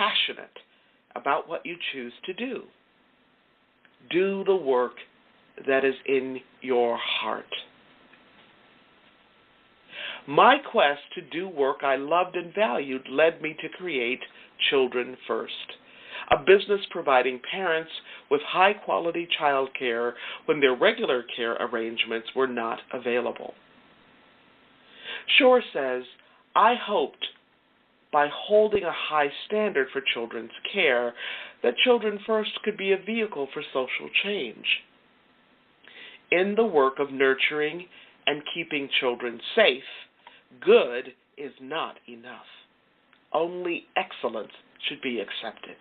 passionate about what you choose to do. Do the work that is in your heart. My quest to do work I loved and valued led me to create Children First, a business providing parents with high-quality child care when their regular care arrangements were not available. Shore says, I hoped by holding a high standard for children's care that Children First could be a vehicle for social change. In the work of nurturing and keeping children safe, good is not enough. Only excellence should be accepted.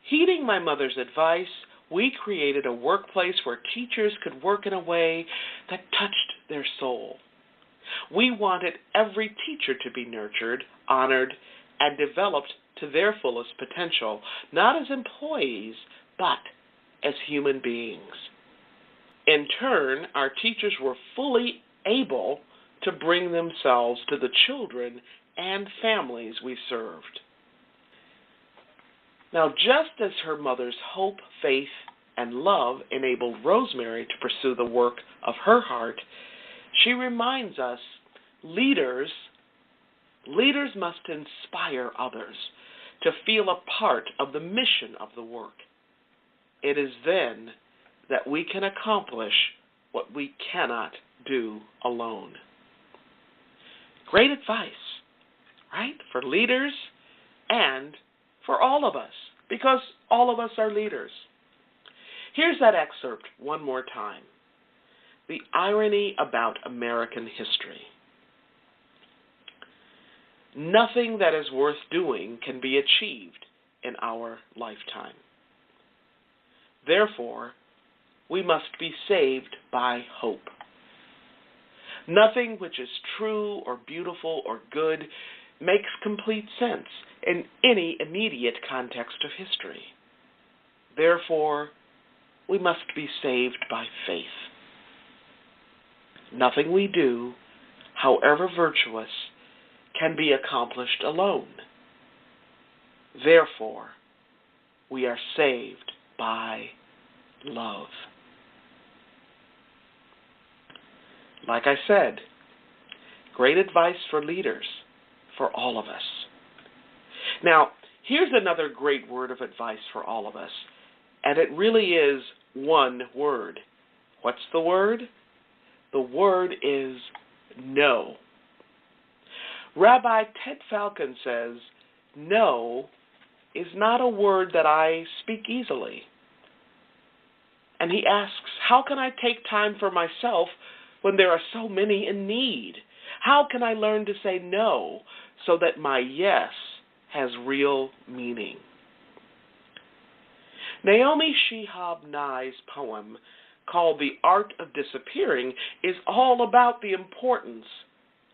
Heeding my mother's advice, we created a workplace where teachers could work in a way that touched their soul. We wanted every teacher to be nurtured, honored, and developed to their fullest potential, not as employees, but as human beings. In turn, our teachers were fully able to bring themselves to the children and families we served. Now, just as her mother's hope, faith, and love enabled Rosemary to pursue the work of her heart, she reminds us leaders must inspire others to feel a part of the mission of the work. It is then that we can accomplish what we cannot do alone. Great advice, right? For leaders and for all of us, because all of us are leaders. Here's that excerpt one more time. The irony about American history. Nothing that is worth doing can be achieved in our lifetime. Therefore, we must be saved by hope. Nothing which is true or beautiful or good makes complete sense in any immediate context of history. Therefore, we must be saved by faith. Nothing we do, however virtuous, can be accomplished alone. Therefore, we are saved by love. Like I said, great advice for leaders, for all of us. Now, here's another great word of advice for all of us, and it really is one word. What's the word? The word is no. Rabbi Ted Falcon says, no is not a word that I speak easily. And he asks, how can I take time for myself when there are so many in need? How can I learn to say no so that my yes has real meaning? Naomi Shihab Nye's poem called The Art of Disappearing is all about the importance,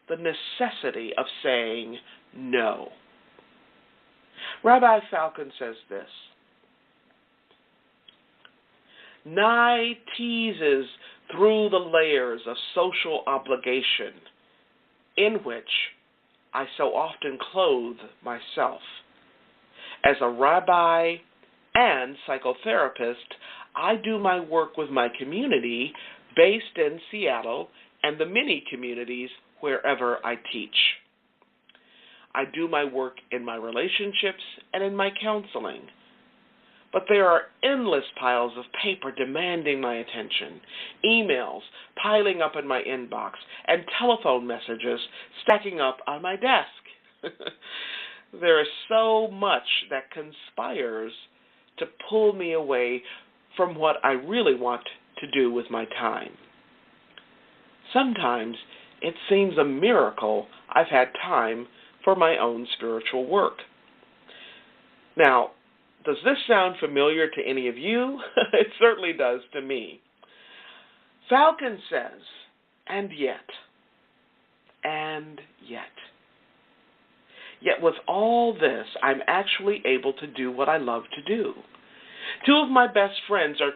the necessity of saying no. Rabbi Falcon says this, Nye teases through the layers of social obligation in which I so often clothe myself. As a rabbi and psychotherapist, I do my work with my community based in Seattle and the many communities wherever I teach. I do my work in my relationships and in my counseling. But there are endless piles of paper demanding my attention, emails piling up in my inbox, and telephone messages stacking up on my desk. There is so much that conspires to pull me away from what I really want to do with my time. Sometimes it seems a miracle I've had time for my own spiritual work. Now, does this sound familiar to any of you? It certainly does to me. Falcon says, and yet. Yet with all this, I'm actually able to do what I love to do. Two of my best friends are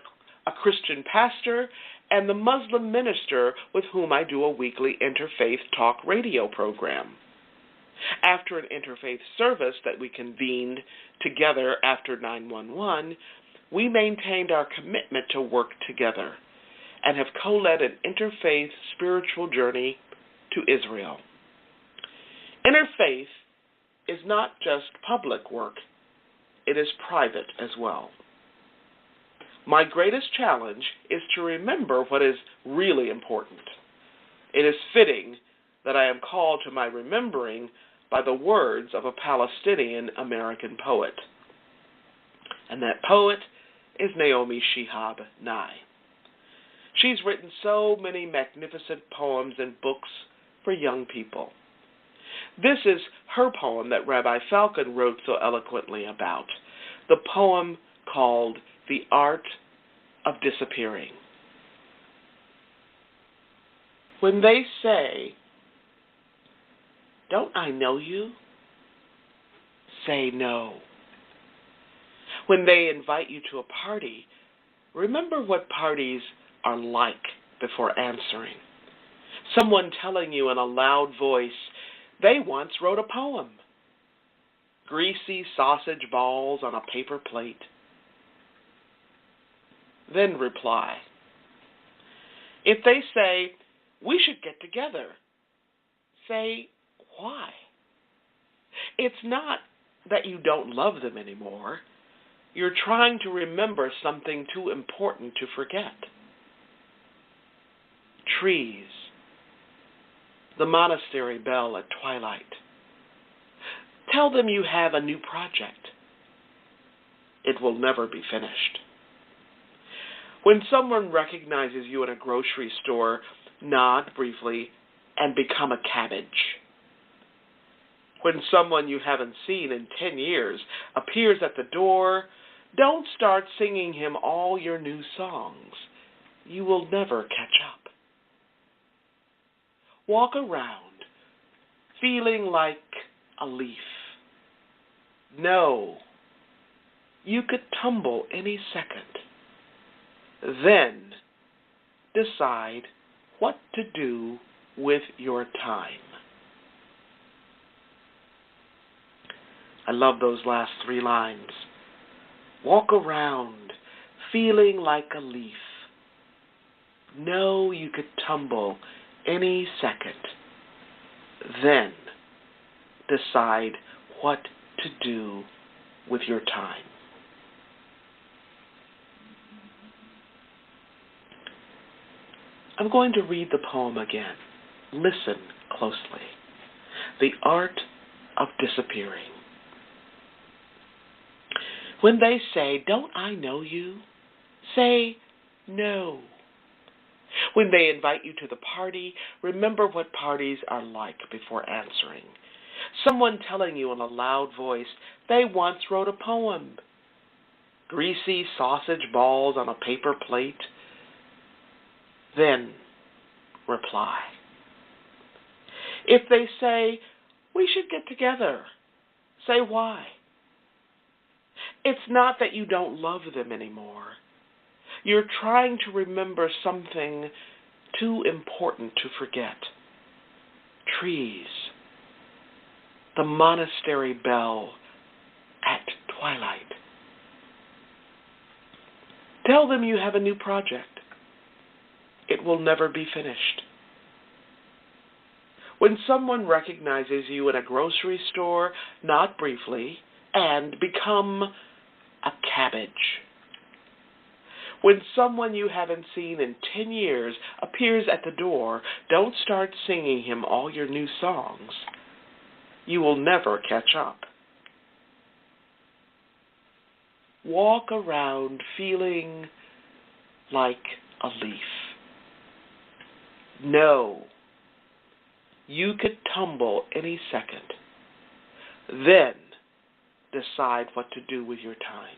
a Christian pastor and the Muslim minister with whom I do a weekly interfaith talk radio program. After an interfaith service that we convened together after 9/11, we maintained our commitment to work together and have co-led an interfaith spiritual journey to Israel. Interfaith is not just public work, it is private as well. My greatest challenge is to remember what is really important. It is fitting that I am called to my remembering by the words of a Palestinian-American poet. And that poet is Naomi Shihab Nye. She's written so many magnificent poems and books for young people. This is her poem that Rabbi Falcon wrote so eloquently about, the poem called The Art of Disappearing. When they say, "Don't I know you?" say no. When they invite you to a party, remember what parties are like before answering. Someone telling you in a loud voice, they once wrote a poem. Greasy sausage balls on a paper plate. Then reply. If they say, "We should get together," say, why? It's not that you don't love them anymore. You're trying to remember something too important to forget. Trees. The monastery bell at twilight. Tell them you have a new project. It will never be finished. When someone recognizes you in a grocery store, nod briefly and become a cabbage. When someone you haven't seen in 10 years appears at the door, don't start singing him all your new songs. You will never catch up. Walk around, feeling like a leaf. Know you could tumble any second. Then decide what to do with your time. I love those last 3 lines. Walk around, feeling like a leaf. Know you could tumble any second. Then decide what to do with your time. I'm going to read the poem again. Listen closely. The Art of Disappearing. When they say, "Don't I know you?" say, no. When they invite you to the party, remember what parties are like before answering. Someone telling you in a loud voice, they once wrote a poem. Greasy sausage balls on a paper plate. Then reply. If they say, "We should get together," say why. It's not that you don't love them anymore. You're trying to remember something too important to forget. Trees. The monastery bell at twilight. Tell them you have a new project. It will never be finished. When someone recognizes you in a grocery store, nod briefly and become a cabbage. When someone you haven't seen in 10 years appears at the door, don't start singing him all your new songs. You will never catch up. Walk around feeling like a leaf. Know you could tumble any second. Then decide what to do with your time.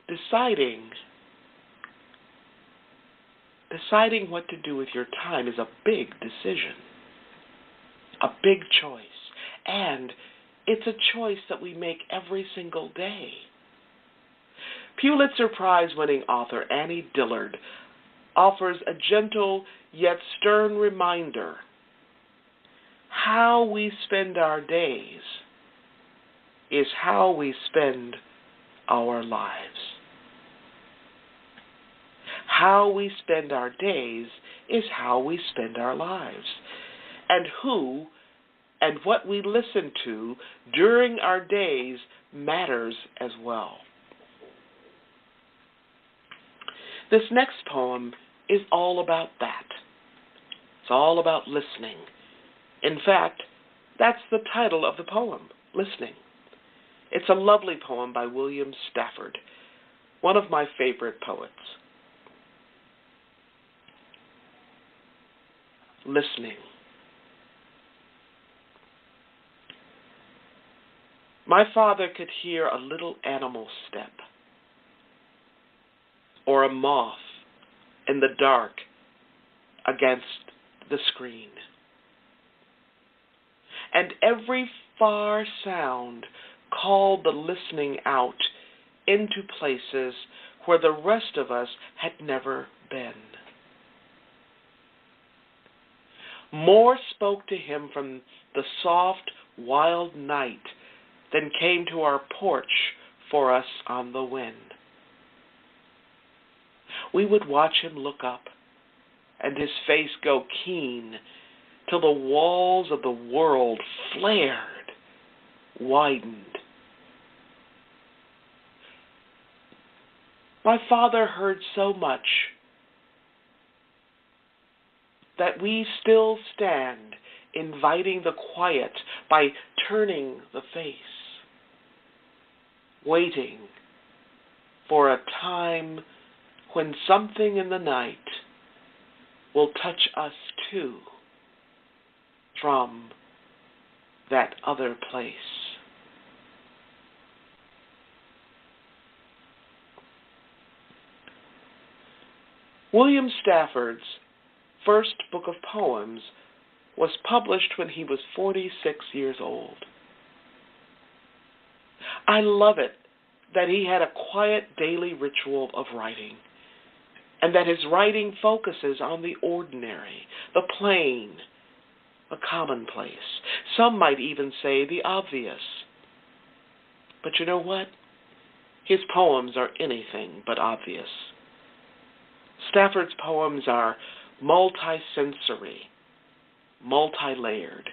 Deciding what to do with your time is a big decision, a big choice, and it's a choice that we make every single day. Pulitzer Prize-winning author Annie Dillard offers a gentle yet stern reminder. How we spend our days is how we spend our lives. How we spend our days is how we spend our lives. And who and what we listen to during our days matters as well. This next poem is all about that. It's all about listening. In fact, that's the title of the poem, Listening. It's a lovely poem by William Stafford, one of my favorite poets. Listening. My father could hear a little animal step, or a moth in the dark against the screen. And every far sound called the listening out into places where the rest of us had never been. More spoke to him from the soft, wild night than came to our porch for us on the wind. We would watch him look up, and his face go keen, till the walls of the world flared, widened. My father heard so much that we still stand inviting the quiet by turning the face, waiting for a time when something in the night will touch us too from that other place. William Stafford's first book of poems was published when he was 46 years old. I love it that he had a quiet daily ritual of writing, and that his writing focuses on the ordinary, the plain, the commonplace. Some might even say the obvious. But you know what? His poems are anything but obvious. Stafford's poems are multi-sensory, multi-layered,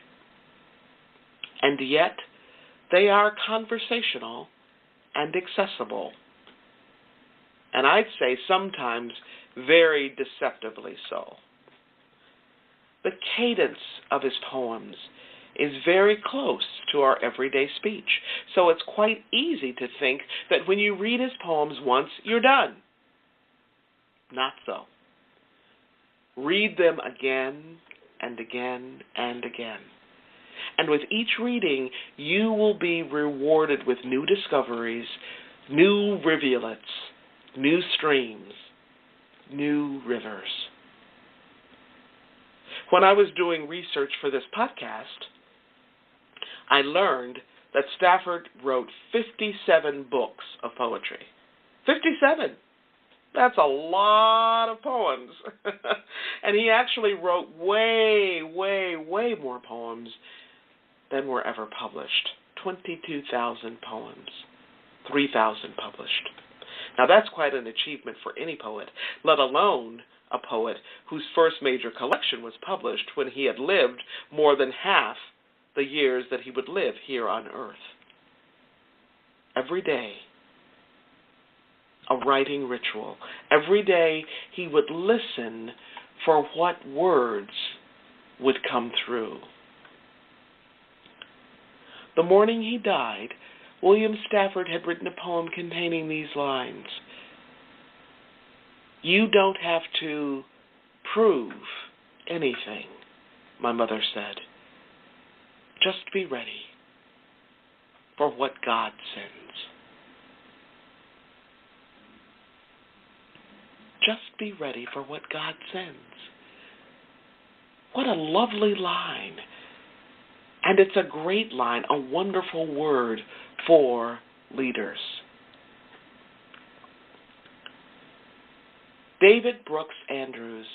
and yet they are conversational and accessible, and I'd say sometimes very deceptively so. The cadence of his poems is very close to our everyday speech, so it's quite easy to think that when you read his poems once, you're done. Not so. Read them again and again and again. And with each reading, you will be rewarded with new discoveries, new rivulets, new streams, new rivers. When I was doing research for this podcast, I learned that Stafford wrote 57 books of poetry. 57! That's a lot of poems. And he actually wrote way, way, way more poems than were ever published. 22,000 poems. 3,000 published. Now that's quite an achievement for any poet, let alone a poet whose first major collection was published when he had lived more than half the years that he would live here on earth. Every day, a writing ritual. Every day he would listen for what words would come through. The morning he died, William Stafford had written a poem containing these lines. You don't have to prove anything, my mother said. Just be ready for what God sends. Just be ready for what God sends. What a lovely line. And it's a great line, a wonderful word for leaders. David Brooks Andrews